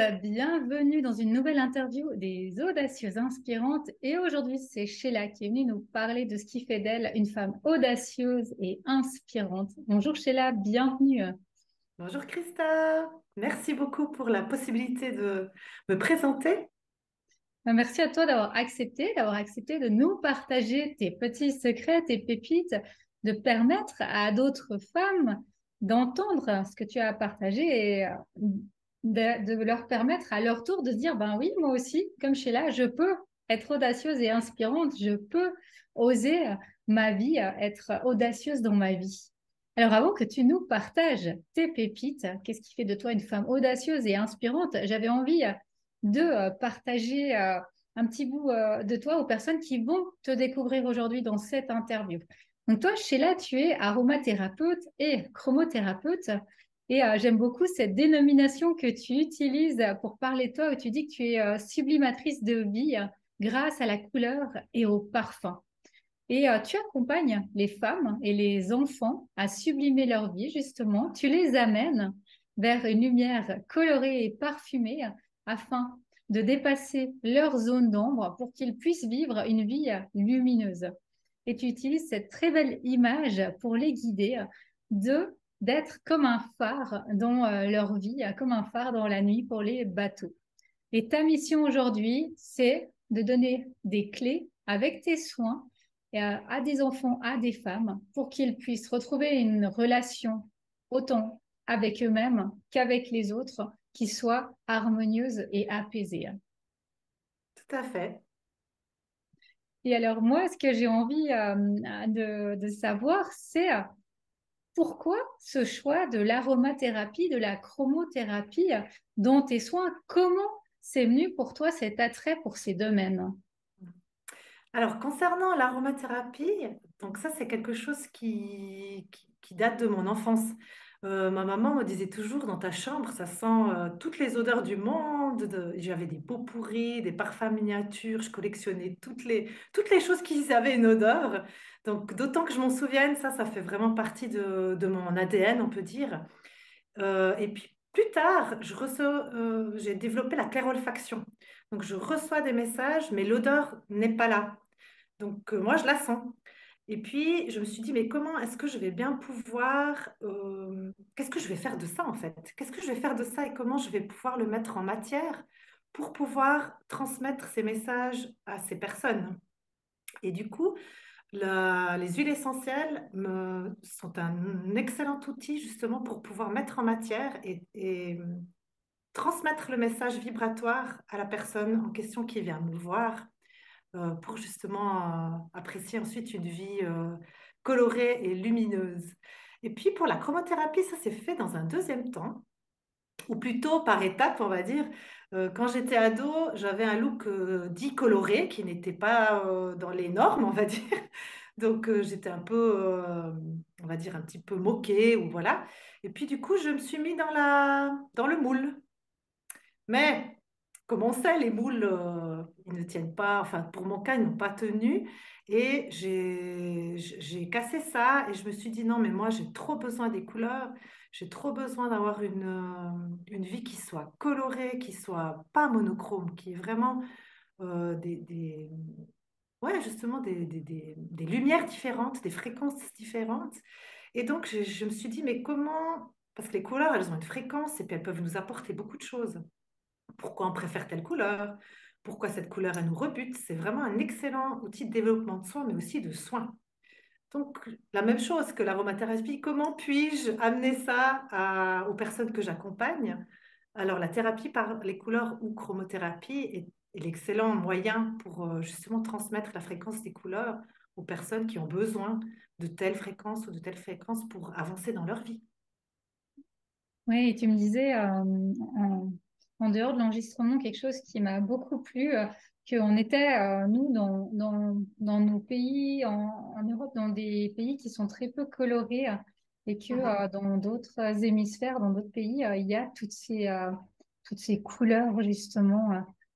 bienvenue dans une nouvelle interview des audacieuses inspirantes. Et aujourd'hui, c'est Sheila qui est venue nous parler de ce qui fait d'elle une femme audacieuse et inspirante. Bonjour Sheila, bienvenue. Bonjour Christa, merci beaucoup pour la possibilité de me présenter. Merci à toi d'avoir accepté de nous partager tes petits secrets, tes pépites, de permettre à d'autres femmes d'entendre ce que tu as à partager et de leur permettre à leur tour de se dire, ben oui, moi aussi, comme Sheila, je peux être audacieuse et inspirante, je peux oser ma vie, être audacieuse dans ma vie. Alors avant que tu nous partages tes pépites, qu'est-ce qui fait de toi une femme audacieuse et inspirante, j'avais envie de partager un petit bout de toi aux personnes qui vont te découvrir aujourd'hui dans cette interview. Donc toi, Sheila, tu es aromathérapeute et chromothérapeute. Et j'aime beaucoup cette dénomination que tu utilises pour parler de toi, où tu dis que tu es sublimatrice de vie grâce à la couleur et au parfum. Et tu accompagnes les femmes et les enfants à sublimer leur vie, justement. Tu les amènes vers une lumière colorée et parfumée afin de dépasser leur zone d'ombre pour qu'ils puissent vivre une vie lumineuse. Et tu utilises cette très belle image pour les guider de d'être comme un phare dans leur vie, comme un phare dans la nuit pour les bateaux. Et ta mission aujourd'hui, c'est de donner des clés avec tes soins à des enfants, à des femmes, pour qu'ils puissent retrouver une relation autant avec eux-mêmes qu'avec les autres, qui soit harmonieuse et apaisée. Tout à fait. Et alors moi, ce que j'ai envie de savoir, c'est pourquoi ce choix de l'aromathérapie, de la chromothérapie dans tes soins? Comment c'est venu pour toi cet attrait pour ces domaines? Alors concernant l'aromathérapie, donc ça c'est quelque chose qui date de mon enfance. Ma maman me disait toujours dans ta chambre, ça sent toutes les odeurs du monde. J'avais des pots pourris, des parfums miniatures, je collectionnais toutes les choses qui avaient une odeur. Donc d'autant que je m'en souvienne, ça fait vraiment partie de mon ADN, on peut dire. Et puis plus tard, j'ai développé la clairolfaction. Donc je reçois des messages, mais l'odeur n'est pas là. Donc moi, je la sens. Et puis je me suis dit, mais comment est-ce que je vais bien pouvoir... qu'est-ce que je vais faire de ça en fait? Qu'est-ce que je vais faire de ça et comment je vais pouvoir le mettre en matière pour pouvoir transmettre ces messages à ces personnes? Et du coup, les huiles essentielles sont un excellent outil justement pour pouvoir mettre en matière et transmettre le message vibratoire à la personne en question qui vient me voir pour justement apprécier ensuite une vie colorée et lumineuse. Et puis pour la chromothérapie, ça s'est fait dans un deuxième temps, ou plutôt par étapes, on va dire. Quand j'étais ado, j'avais un look dit coloré qui n'était pas dans les normes, on va dire. Donc j'étais un peu, on va dire, un petit peu moquée ou voilà. Et puis du coup, je me suis mis dans le moule. Mais comme on sait, les moules, ils ne tiennent pas, enfin pour mon cas, ils n'ont pas tenu. Et j'ai cassé ça et je me suis dit non, mais moi j'ai trop besoin des couleurs, j'ai trop besoin d'avoir une vie qui soit colorée, qui soit pas monochrome, qui est vraiment ouais, justement des lumières différentes, des fréquences différentes. Et donc je me suis dit, mais comment, parce que les couleurs, elles ont une fréquence et puis elles peuvent nous apporter beaucoup de choses. Pourquoi on préfère telle couleur, pourquoi cette couleur elle nous rebute. C'est vraiment un excellent outil de développement de soi, mais aussi de soins. Donc, la même chose que l'aromathérapie, comment puis-je amener ça aux personnes que j'accompagne? Alors, la thérapie par les couleurs ou chromothérapie est l'excellent moyen pour justement transmettre la fréquence des couleurs aux personnes qui ont besoin de telle fréquence ou de telle fréquence pour avancer dans leur vie. Oui, et tu me disais en dehors de l'enregistrement quelque chose qui m'a beaucoup plu, qu'on était, nous, dans nos pays, en Europe, dans des pays qui sont très peu colorés et que Mhm. dans d'autres hémisphères, dans d'autres pays, il y a toutes ces couleurs justement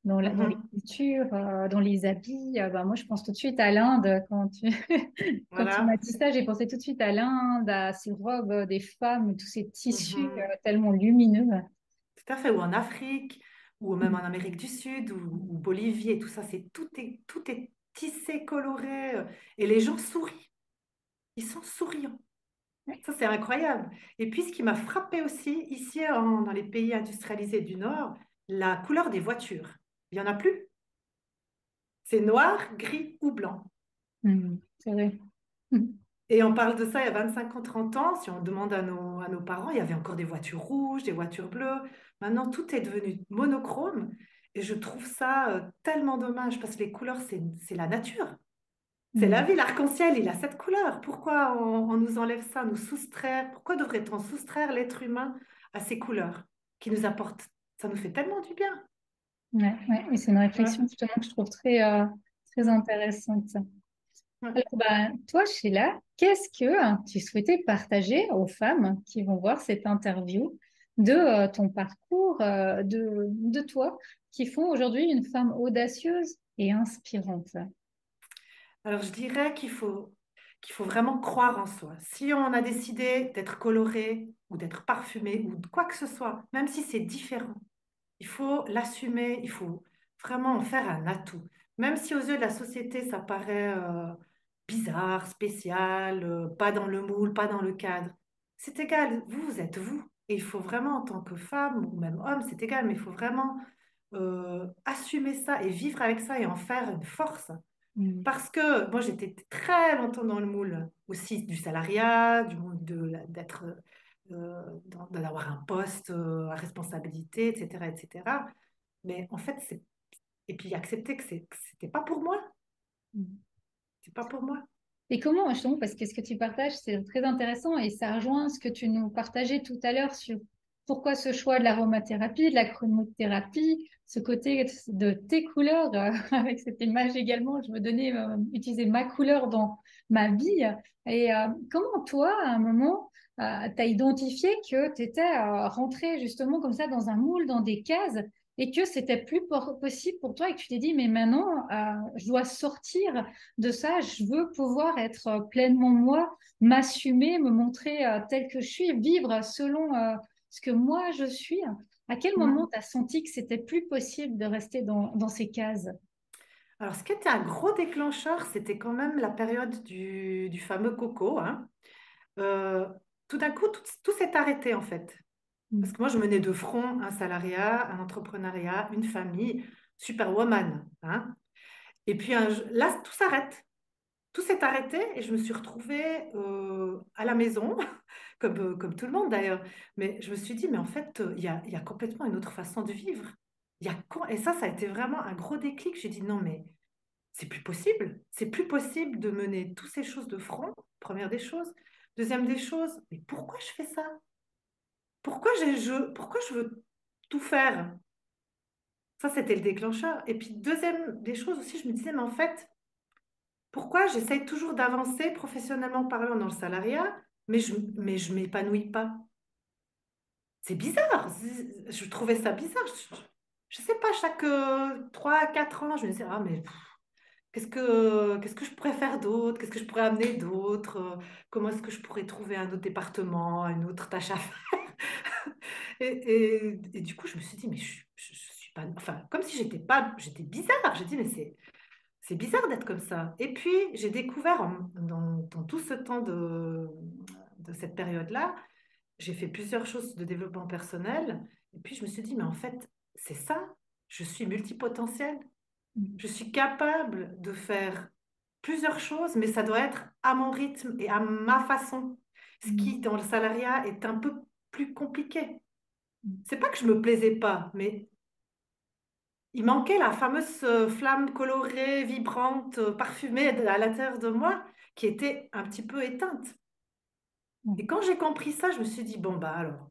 dans les Mhm. cultures, dans les habits. Ben, moi, je pense tout de suite à l'Inde quand quand tu m'as Voilà. dit ça, j'ai pensé tout de suite à l'Inde, à ces robes des femmes, tous ces tissus Mhm. tellement lumineux. Tout à fait, ou en Afrique. ou même en Amérique du Sud, ou Bolivie et tout ça, tout est tissé, coloré, et les gens sourient. Ils sont souriants. Ça, c'est incroyable. Et puis, ce qui m'a frappé aussi, ici, dans les pays industrialisés du Nord, la couleur des voitures. Il n'y en a plus. C'est noir, gris ou blanc. C'est vrai. Mm. Et on parle de ça il y a 25 ans, 30 ans. Si on demande à nos parents, il y avait encore des voitures rouges, des voitures bleues. Maintenant, tout est devenu monochrome. Et je trouve ça tellement dommage parce que les couleurs, c'est la nature. C'est la Mm. vie. L'arc-en-ciel, il a cette couleur. Pourquoi on nous enlève ça, nous soustraire? Pourquoi devrait-on soustraire l'être humain à ces couleurs qui nous apportent? Ça nous fait tellement du bien. Ouais, ouais. Et c'est une Ouais, réflexion justement que je trouve très ouais, intéressante. ouais. Alors, bah, toi, Sheila, qu'est-ce que tu souhaitais partager aux femmes qui vont voir cette interview de ton parcours, de toi, qui font aujourd'hui une femme audacieuse et inspirante? Alors, je dirais qu'il faut vraiment croire en soi. Si on a décidé d'être coloré ou d'être parfumé ou de quoi que ce soit, même si c'est différent, il faut l'assumer, il faut vraiment en faire un atout. Même si aux yeux de la société, ça paraît bizarre, spécial, pas dans le moule, pas dans le cadre. C'est égal, vous êtes vous. Et il faut vraiment, en tant que femme ou même homme, c'est égal, mais il faut vraiment assumer ça et vivre avec ça et en faire une force. Mm. Parce que moi, j'étais très longtemps dans le moule aussi du salariat, du monde d'être, d'avoir un poste à responsabilité, etc., etc. Mais en fait, et puis accepter que c'était pas pour moi. Mm. C'est pas pour moi. Et comment, justement, parce que ce que tu partages, c'est très intéressant et ça rejoint ce que tu nous partageais tout à l'heure sur pourquoi ce choix de l'aromathérapie, de la chromothérapie, ce côté de tes couleurs, avec cette image également, je me donnais, utiliser ma couleur dans ma vie. Et comment toi, à un moment, tu as identifié que tu étais rentré justement comme ça dans un moule, dans des cases, et que c'était plus possible pour toi et que tu t'es dit, mais maintenant, je dois sortir de ça, je veux pouvoir être pleinement moi, m'assumer, me montrer telle que je suis, vivre selon ce que moi je suis. À quel moment Mm. tu as senti que c'était plus possible de rester dans ces cases? Alors, ce qui était un gros déclencheur, c'était quand même la période du fameux coco, hein. Euh, Tout d'un coup, tout s'est arrêté en fait. Parce Mm. que moi, je menais de front un salariat, un entrepreneuriat, une famille, superwoman, hein. Et puis là, tout s'arrête. Tout s'est arrêté et je me suis retrouvée à la maison, comme tout le monde d'ailleurs. Mais je me suis dit, mais en fait, il y a complètement une autre façon de vivre. Et ça a été vraiment un gros déclic. J'ai dit, non, mais c'est plus possible. C'est plus possible de mener toutes ces choses de front, première des choses. Deuxième des choses, mais pourquoi je fais ça? Pourquoi je veux tout faire? Ça, c'était le déclencheur. Et puis, deuxième des choses aussi, je me disais, mais en fait, pourquoi j'essaye toujours d'avancer professionnellement parlant dans le salariat, mais je m'épanouis pas? C'est bizarre. Je trouvais ça bizarre. Je sais pas, chaque 3 4 ans, je me disais, ah, mais pff, qu'est-ce que je pourrais faire d'autre? Qu'est-ce que je pourrais amener d'autre? Comment est-ce que je pourrais trouver un autre département, une autre tâche à faire? Et du coup, je me suis dit, mais je suis pas. Enfin, comme si j'étais pas. J'étais bizarre. J'ai dit, mais c'est bizarre d'être comme ça. Et puis, j'ai découvert dans tout ce temps de cette période-là, j'ai fait plusieurs choses de développement personnel. Et puis, je me suis dit, mais en fait, c'est ça. Je suis multipotentielle. Je suis capable de faire plusieurs choses, mais ça doit être à mon rythme et à ma façon. Ce qui, Mm. dans le salariat, est un peu plus compliqué. C'est pas que je me plaisais pas, mais il manquait la fameuse flamme colorée, vibrante, parfumée à l'intérieur de moi qui était un petit peu éteinte. Et Mm. quand j'ai compris ça, je me suis dit, bon, bah alors,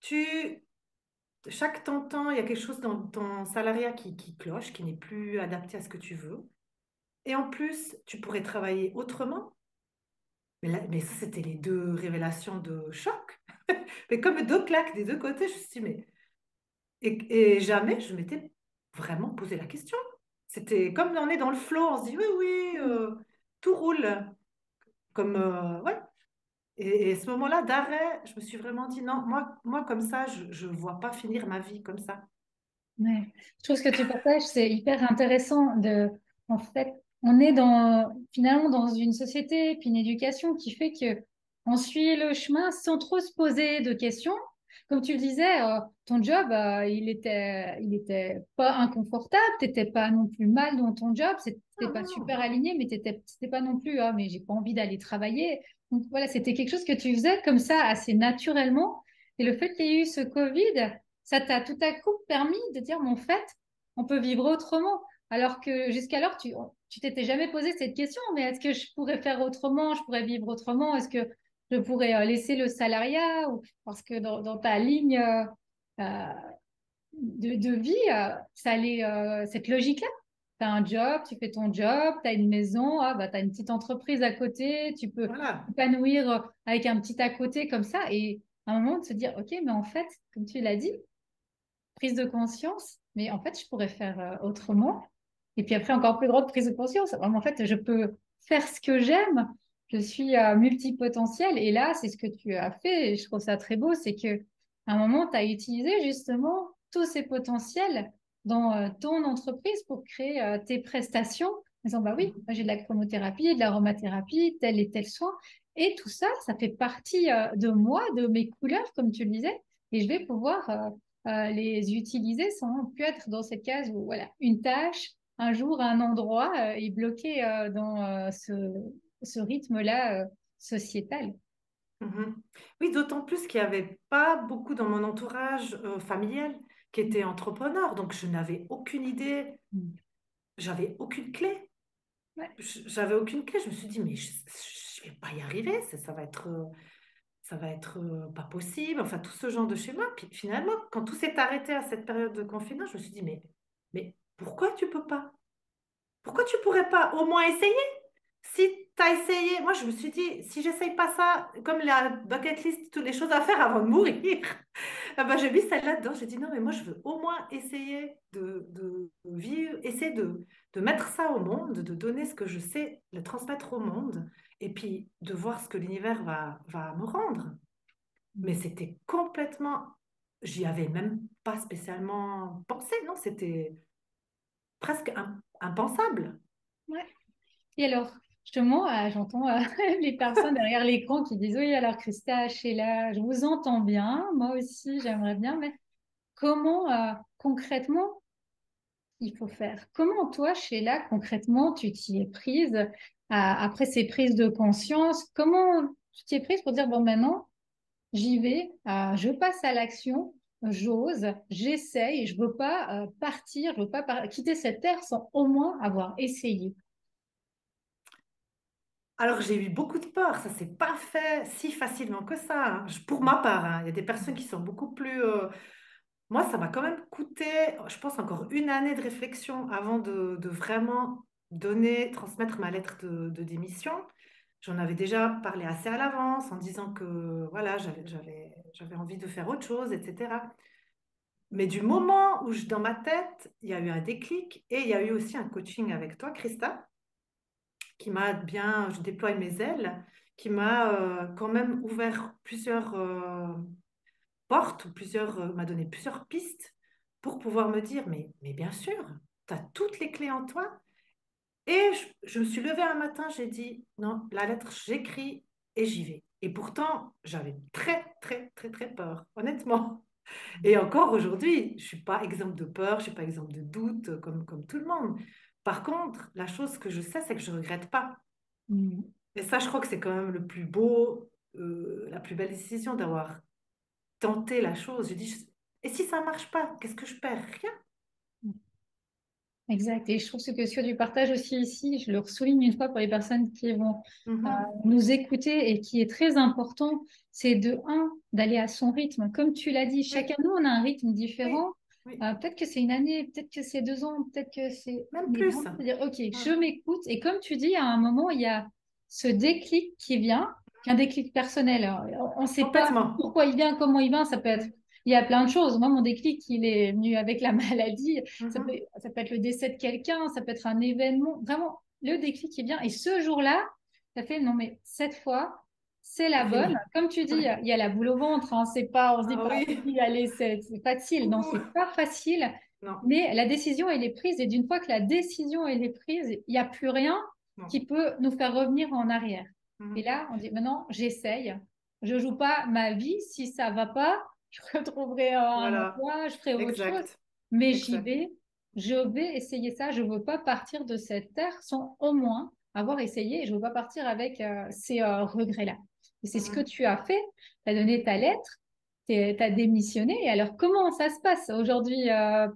tu, chaque temps, il y a quelque chose dans ton salariat qui cloche, qui n'est plus adapté à ce que tu veux. Et en plus, tu pourrais travailler autrement. Mais ça, c'était les deux révélations de choc. Mais comme deux claques des deux côtés, je me suis dit, mais et jamais je m'étais vraiment posé la question. C'était comme on est dans le flow, on se dit oui, oui, tout roule. Comme, ouais. Et ce moment-là d'arrêt, je me suis vraiment dit non, moi comme ça, je ne vois pas finir ma vie comme ça. Ouais. Je trouve ce que tu partages, c'est hyper intéressant en fait, on est finalement dans une société, puis une éducation qui fait que on suit le chemin sans trop se poser de questions. Comme tu le disais, ton job, il était pas inconfortable, t'étais pas non plus mal dans ton job, c'était Ah pas non. super aligné, mais c'était pas non plus, ah, mais j'ai pas envie d'aller travailler. Donc voilà, c'était quelque chose que tu faisais comme ça assez naturellement. Et le fait qu'il y ait eu ce Covid, ça t'a tout à coup permis de dire, mais en fait, on peut vivre autrement. Alors que jusqu'alors, tu t'étais jamais posé cette question, mais est-ce que je pourrais faire autrement? Je pourrais vivre autrement? Est-ce que je pourrais laisser le salariat? Parce que dans ta ligne euh, de vie, ça allait, cette logique-là. Tu as un job, tu fais ton job, tu as une maison, ah, bah, tu as une petite entreprise à côté, tu peux Voilà. t'épanouir avec un petit à côté comme ça. Et à un moment, de se dire, OK, mais en fait, comme tu l'as dit, prise de conscience, mais en fait, je pourrais faire autrement. Et puis après, encore plus grande prise de conscience. En fait, je peux faire ce que j'aime. Je suis multipotentiel. Et là, c'est ce que tu as fait. Et je trouve ça très beau. C'est que à un moment, tu as utilisé justement tous ces potentiels dans ton entreprise pour créer tes prestations. En disant, bah oui, moi, j'ai de la chromothérapie, de l'aromathérapie, tel et tel soin. Et tout ça, ça fait partie de moi, de mes couleurs, comme tu le disais. Et je vais pouvoir les utiliser sans plus être dans cette case où, voilà, une tâche, un jour, un endroit est bloqué dans ce rythme-là sociétal. Mhm. Oui, d'autant plus qu'il n'y avait pas beaucoup dans mon entourage familial qui étaient entrepreneurs. Donc, je n'avais aucune idée, Mm. j'avais aucune clé. Ouais. J'avais aucune clé. Je me suis dit, mais je ne vais pas y arriver. Ça va être pas possible. Enfin, tout ce genre de schéma. Puis finalement, quand tout s'est arrêté à cette période de confinement, je me suis dit, mais pourquoi tu peux pas? Pourquoi tu pourrais pas au moins essayer? Si tu as essayé, moi je me suis dit, si j'essaye pas ça, comme la bucket list, toutes les choses à faire avant de mourir, ah ben, j'ai mis celle-là dedans. J'ai dit non, mais moi je veux au moins essayer de vivre, essayer de mettre ça au monde, de donner ce que je sais, le transmettre au monde, et puis de voir ce que l'univers va me rendre. Mais c'était complètement, j'y avais même pas spécialement pensé, non, c'était presque impensable. Ouais. Et alors, justement, j'entends les personnes derrière l'écran qui disent, oui, alors Christa, Sheila, je vous entends bien, moi aussi, j'aimerais bien, mais comment concrètement il faut faire? Comment toi, Sheila, concrètement, tu t'y es prise après ces prises de conscience? Comment tu t'y es prise pour dire, bon, maintenant, j'y vais, je passe à l'action, j'ose, j'essaye, je veux pas partir, je veux pas quitter cette terre sans au moins avoir essayé. Alors, j'ai eu beaucoup de peur, ça s'est pas fait si facilement que ça, hein. Pour ma part, hein. Il y a des personnes qui sont beaucoup plus... Moi, ça m'a quand même coûté, je pense, encore une année de réflexion avant de vraiment donner, transmettre ma lettre de démission. J'en avais déjà parlé assez à l'avance en disant que voilà, j'avais envie de faire autre chose, etc. Mais du moment où dans ma tête, il y a eu un déclic et il y a eu aussi un coaching avec toi, Christa, qui m'a bien, je déploie mes ailes, qui m'a quand même ouvert plusieurs portes, ou m'a donné plusieurs pistes pour pouvoir me dire, mais bien sûr, tu as toutes les clés en toi. Et je me suis levée un matin, j'ai dit, non, la lettre, j'écris et j'y vais. Et pourtant, j'avais très, très, très, très peur, honnêtement. Et encore aujourd'hui, je ne suis pas exemple de peur, je ne suis pas exemple de doute comme tout le monde. Par contre, la chose que je sais, c'est que je ne regrette pas. Mm. Et ça, je crois que c'est quand même le plus beau, la plus belle décision d'avoir tenté la chose. Je dis, et si ça marche pas, qu'est-ce que je perds? Rien. Exact. Et je trouve ce que tu partages aussi ici, je le souligne une fois pour les personnes qui vont Mhm. nous écouter et qui est très important, c'est de un, d'aller à son rythme. Comme tu l'as dit, Oui, chacun de nous, on a un rythme oui, différent. oui. Peut-être que c'est une année, peut-être que c'est 2 ans, peut-être que c'est... Même Mais plus. vraiment, se dire, OK, je Mhm. m'écoute. Et comme tu dis, à un moment, il y a ce déclic qui vient, qu'un déclic personnel. On ne sait pas Complètement. pourquoi il vient, comment il vient. Ça peut être... Oui. Il y a plein de choses. Moi, mon déclic, il est venu avec la maladie. Mhm. Ça peut être le décès de quelqu'un, ça peut être un événement. Vraiment, le déclic qui vient. Et ce jour-là, ça fait, non, mais cette fois, c'est la C'est bonne. fini. Comme tu dis, Oui. il y a la boule au ventre. Hein, c'est pas, on se dit Ah pas, oui. oui, allez, c'est facile. Non, c'est Ouh. pas facile. Non, Mais la décision, elle est prise. Et d'une fois que la décision, elle est prise, il n'y a plus rien non. qui peut nous faire revenir en arrière. Et Mhm. là, on dit, maintenant, j'essaye. Je joue pas ma vie. Si ça va pas, je retrouverai un Voilà, emploi, je ferai autre chose. exact, Mais j'y exact. vais. Je vais essayer ça. Je veux pas partir de cette terre sans au moins avoir essayé. Et je veux pas partir avec ces regrets-là. Et c'est ce que Mhm. tu as fait. Tu as donné ta lettre. Tu as démissionné. Et alors, comment ça se passe aujourd'hui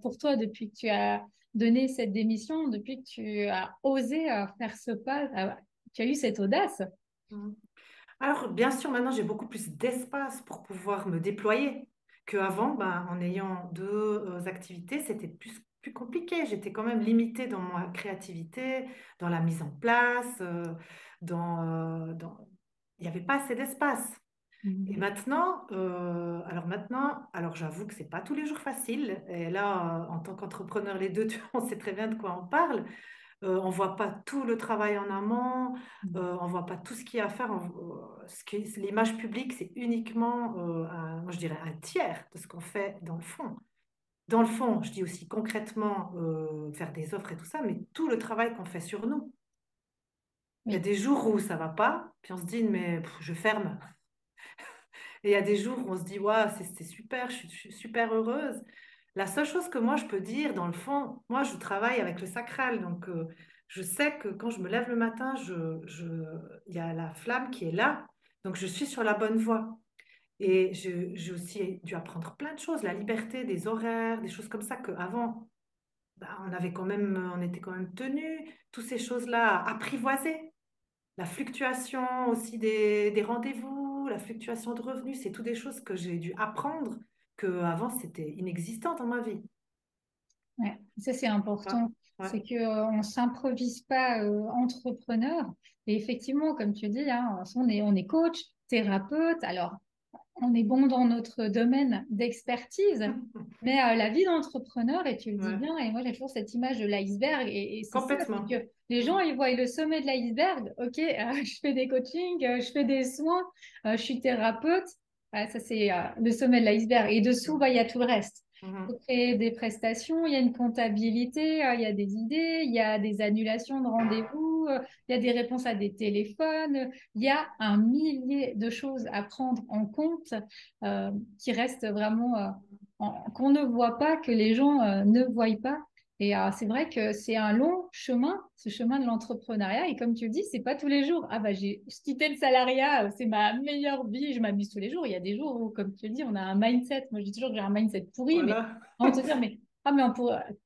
pour toi depuis que tu as donné cette démission, depuis que tu as osé faire ce pas, tu as eu cette audace? Mhm. Alors, bien sûr, maintenant, j'ai beaucoup plus d'espace pour pouvoir me déployer qu'avant. Ben, en ayant deux activités, c'était plus compliqué. J'étais quand même limitée dans ma créativité, dans la mise en place, il n'y avait pas assez d'espace. Et Mhm. maintenant, j'avoue que c'est pas tous les jours facile. Et là, en tant qu'entrepreneur, les deux, on sait très bien de quoi on parle. On voit pas tout le travail en amont, on voit pas tout ce qu'il y a à faire. L'image publique, c'est uniquement, moi, je dirais, un tiers de ce qu'on fait dans le fond. Dans le fond, je dis aussi concrètement faire des offres et tout ça, mais tout le travail qu'on fait sur nous. Il y a Oui, des jours où ça va pas, puis on se dit, mais pff, je ferme. Et il y a des jours où on se dit, waouh, c'est super, je suis super heureuse. La seule chose que moi je peux dire, dans le fond, moi je travaille avec le sacral, donc je sais que quand je me lève le matin, il y a la flamme qui est là, donc je suis sur la bonne voie. Et j'ai aussi dû apprendre plein de choses, la liberté des horaires, des choses comme ça qu'avant, bah, on était quand même tenus, toutes ces choses-là apprivoisées. La fluctuation aussi des rendez-vous, la fluctuation de revenus, c'est tout des choses que j'ai dû apprendre que avant c'était inexistant dans ma vie. ouais. Ça c'est Ouais, important. ouais. C'est que on s'improvise pas entrepreneur. Et effectivement, comme tu dis, hein, on est coach, thérapeute. Alors, on est bon dans notre domaine d'expertise, mais la vie d'entrepreneur, et tu le dis Ouais, bien, et moi j'ai toujours cette image de l'iceberg, et c'est ça, c'est complètement. que les gens, Mhm. ils voient le sommet de l'iceberg, ok, je fais des coachings, je fais des soins, je suis thérapeute, ça c'est le sommet de l'iceberg, et dessous, bah, il y a tout le reste. Il faut Mhm. créer des prestations, il y a une comptabilité, il y a des idées, il y a des annulations de rendez-vous, il y a des réponses à des téléphones, il y a un millier de choses à prendre en compte qui restent vraiment qu'on ne voit pas, que les gens ne voient pas. Et c'est vrai que c'est un long chemin, ce chemin de l'entrepreneuriat. Et comme tu le dis, c'est pas tous les jours. Ah bah j'ai quitté le salariat, c'est ma meilleure vie, je m'amuse tous les jours. Il y a des jours où, comme tu le dis, on a un mindset. Moi, je dis toujours que j'ai un mindset pourri, mais Voilà. on te dire, mais ah mais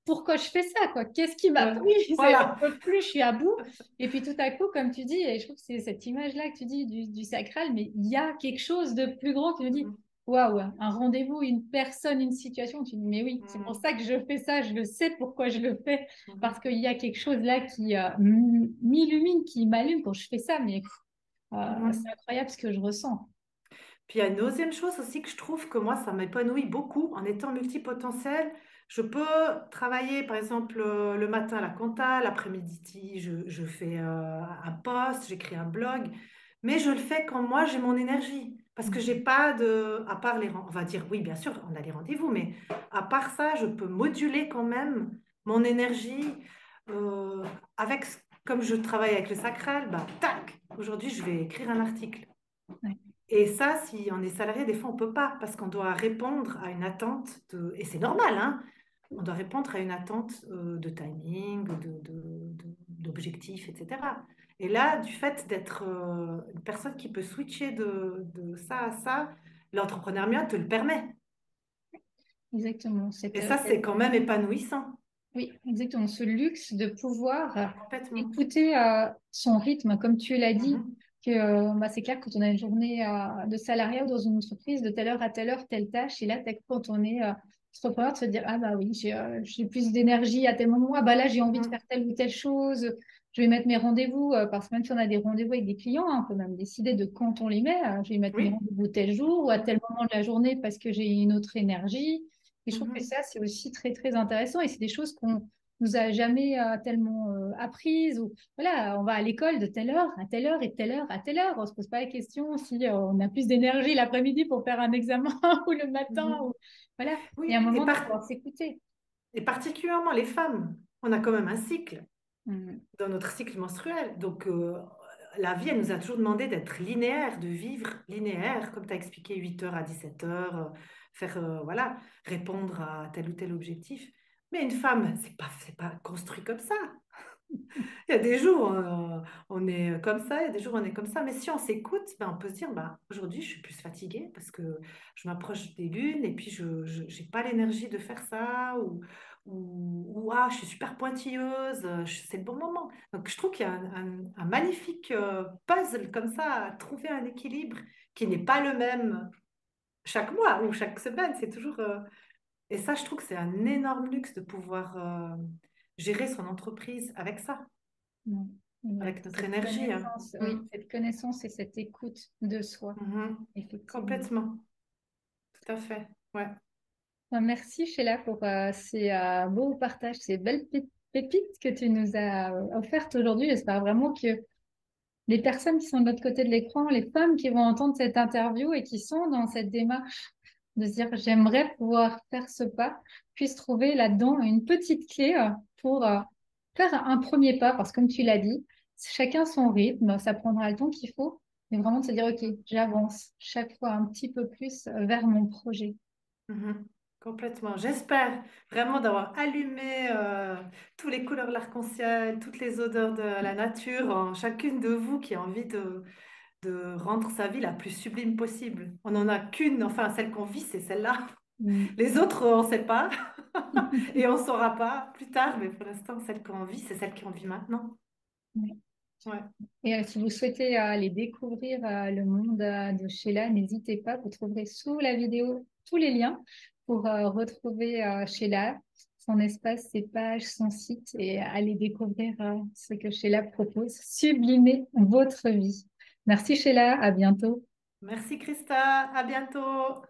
pourquoi je fais ça quoi? Qu'est-ce qui m'a Ouais. pris? On Voilà. peut plus, je suis à bout. Et puis tout à coup, comme tu dis, et je trouve que c'est cette image-là que tu dis du sacral, mais il y a quelque chose de plus grand qui me dit, Mhm. waouh, un rendez-vous, une personne, une situation. Tu dis, mais oui, c'est pour Mhm. ça que je fais ça, je le sais pourquoi je le fais, parce Mhm. qu'il y a quelque chose là qui m'illumine, qui m'allume quand je fais ça, mais c'est Mhm. incroyable ce que je ressens. Puis il y a une deuxième chose aussi que je trouve que moi, ça m'épanouit beaucoup en étant multipotentiel. Je peux travailler, par exemple, le matin à la compta, l'après-midi, je fais un post, j'écris un blog, mais je le fais quand moi, j'ai mon énergie. Parce que j'ai pas de... À part on va dire, oui, bien sûr, on a les rendez-vous, mais à part ça, je peux moduler quand même mon énergie euh, avec... Comme je travaille avec le sacral, bah, tac, aujourd'hui, je vais écrire un article. Ouais, Et ça, si on est salarié, des fois, on peut pas parce qu'on doit répondre à une attente et c'est normal, hein, on doit répondre à une attente de timing, d'objectifs, etc. Et là, du fait d'être une personne qui peut switcher de ça à ça, l'entrepreneuriat te le permet. exactement. Et ça, c'est quand même épanouissant, Oui, exactement. Ce luxe de pouvoir complètement. écouter son rythme, comme tu l'as dit, Mhm. que bah, c'est clair quand on a une journée de salariat ou dans une entreprise, de telle heure à telle heure, telle tâche, et là, quand on est entrepreneur, de se dire, ah bah oui, j'ai plus d'énergie à tel moment, ah bah là, j'ai envie de faire Mhm. telle ou telle chose, je vais mettre mes rendez-vous, parce que même si on a des rendez-vous avec des clients, hein, on peut même décider de quand on les met, je vais mettre mes Oui. rendez-vous tel jour ou à tel Mhm. moment de la journée parce que j'ai une autre énergie. Et je trouve que Mhm. ça, c'est aussi très, très intéressant et c'est des choses qu'on nous a jamais tellement apprises. Ou, voilà, on va à l'école de telle heure à telle heure et telle heure à telle heure. On se pose pas la question si on a plus d'énergie l'après-midi pour faire un examen ou le matin. Mhm. Ou, voilà, il y a un Oui, et moment de par, pouvoir s'écouter. Et particulièrement les femmes, on a quand même un cycle Mm. dans notre cycle menstruel. Donc, la vie, elle nous a toujours demandé d'être linéaire, de vivre linéaire, comme tu as expliqué, 8 heures à 17 heures, faire, voilà, répondre à tel ou tel objectif. Mais une femme, c'est pas construit comme ça. Il y a des jours, on est comme ça, il y a des jours, on est comme ça. Mais si on s'écoute, ben, on peut se dire, ben, aujourd'hui, je suis plus fatiguée parce que je m'approche des lunes et puis je n'ai pas l'énergie de faire ça. Ou ah, je suis super pointilleuse, c'est le bon moment. Donc, je trouve qu'il y a un magnifique puzzle comme ça, à trouver un équilibre qui n'est pas le même chaque mois ou chaque semaine. C'est toujours. Et ça, je trouve que c'est un énorme luxe de pouvoir gérer son entreprise avec ça, Mm. Ouais, avec notre cette énergie, hein. connaissance, Mm. oui, cette connaissance et cette écoute de soi, Mhm. effectivement. Complètement, tout à fait. Ouais. Ben, merci Sheila pour ces beaux partages, ces belles pépites que tu nous as offertes aujourd'hui. J'espère vraiment que les personnes qui sont de l'autre côté de l'écran, les femmes qui vont entendre cette interview et qui sont dans cette démarche de se dire j'aimerais pouvoir faire ce pas, puissent trouver là-dedans une petite clé pour faire un premier pas. Parce que comme tu l'as dit, chacun son rythme, ça prendra le temps qu'il faut, mais vraiment de se dire ok, j'avance chaque fois un petit peu plus vers mon projet. Mhm. Complètement. J'espère vraiment d'avoir allumé tous les couleurs de l'arc-en-ciel, toutes les odeurs de la nature en chacune de vous qui a envie de rendre sa vie la plus sublime possible. On n'en a qu'une, enfin celle qu'on vit, c'est celle-là. Mm. Les autres, on ne sait pas et on ne saura pas plus tard, mais pour l'instant, celle qu'on vit, c'est celle qu'on vit maintenant. Ouais. Ouais. Et si vous souhaitez aller découvrir le monde de Sheila, n'hésitez pas, vous trouverez sous la vidéo tous les liens pour retrouver Sheila, son espace, ses pages, son site et aller découvrir ce que Sheila propose. Sublimez votre vie. Merci Sheila, à bientôt. Merci Christa, à bientôt.